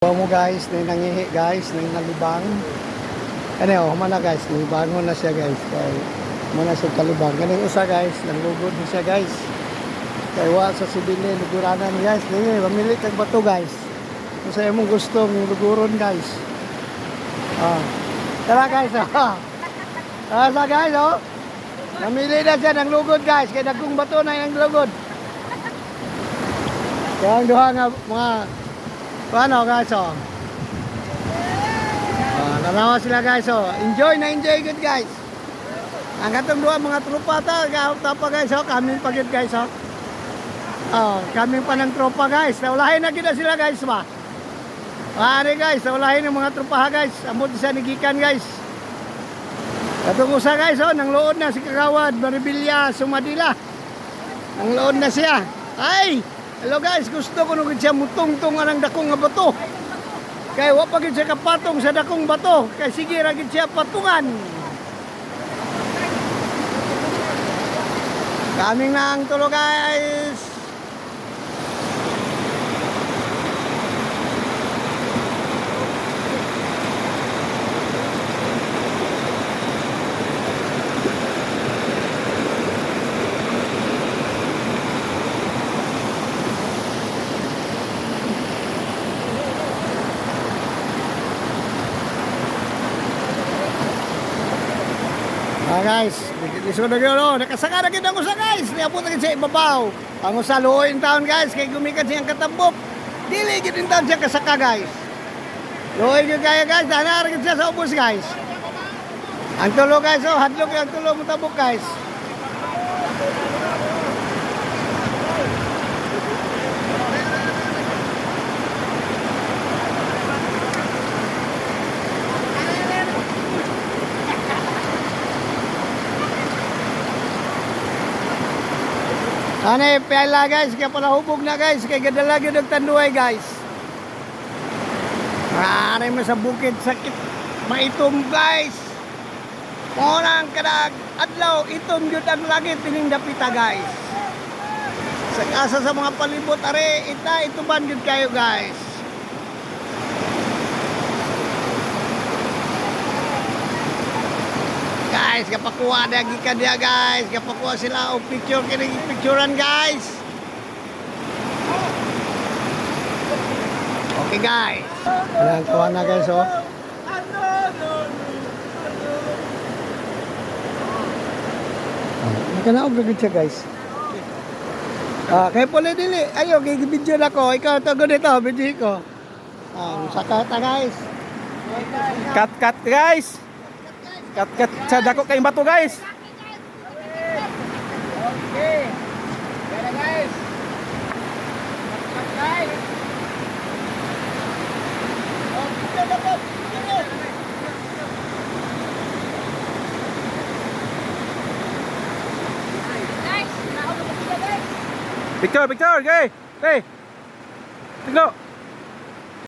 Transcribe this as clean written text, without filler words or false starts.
Mo guys, na nangihi guys, na nalibang. Ano, humana guys, libangon na siya guys. Kay muna siya kalibang. Ganing usa guys, naglugod na siya guys. Kay wa sa sibilin, luguranan guys. Dili, mamili kag bato guys. Kung sa imong gusto, luguron guys. Tara guys, sa guys, namili na siya ng lugod guys. Kay dagkong bato na yung lugod. Kaya ang duha nga mga paano guys, nanawa sila guys, enjoy na enjoy good guys. Ang katong dua mga tropa pa guys, kaming pagid guys, kaming pa ng tropa guys. Naulahin na kita sila guys ba. Ari guys, naulahin ng mga tropa guys. Amot sa nigikan guys. Katong usa guys, nang lood na si Kagawad, Maribilya, Sumadila. Nang lood na siya. Ay! Hello guys, gusto ko nung siya mutungtong ang dakong nga bato. Kaya wa pa gid siya kapatong sa dakong bato. Kaya sige ra gid siya patungan. Kaming na ang tulo guys. Guys, lisod na yun, nakasaka na kita ko sa guys, niabot na siya ibabaw. Ang usa luoy taon guys, kay gumikan siyang katambok. Dili gid taon siya kasaka guys. Luoy gid kaya guys, dana ra gid siya sa ubos guys. Ang tulo guys, hadlok ang tulo mo tabok guys. Ano pela guys, kaya pala hubog na guys, kaya gadala yun ng tanduay guys. Maaaray mo sa bukid, sakit, maitom guys. Unang kadag, adlaw, itom yun ang lagi, tinindapita guys. Sa kasa sa mga palibot, are, ituban yun kayo guys. Guys, kapakuha na gikan dia guys. Kapakuha sila og picture kini picturean guys. Okay guys. Ayan, kuha na guys Nakanaog na siya guys. Kaya pala dili. Ayo, kay video na ko. Ikaw to ganito, video ko. Saka ta guys. Cut guys. Kat sa dako kay bato guys. Okay. Kaya guys. Cut guys. Picture, okay. Hey. Tingnan.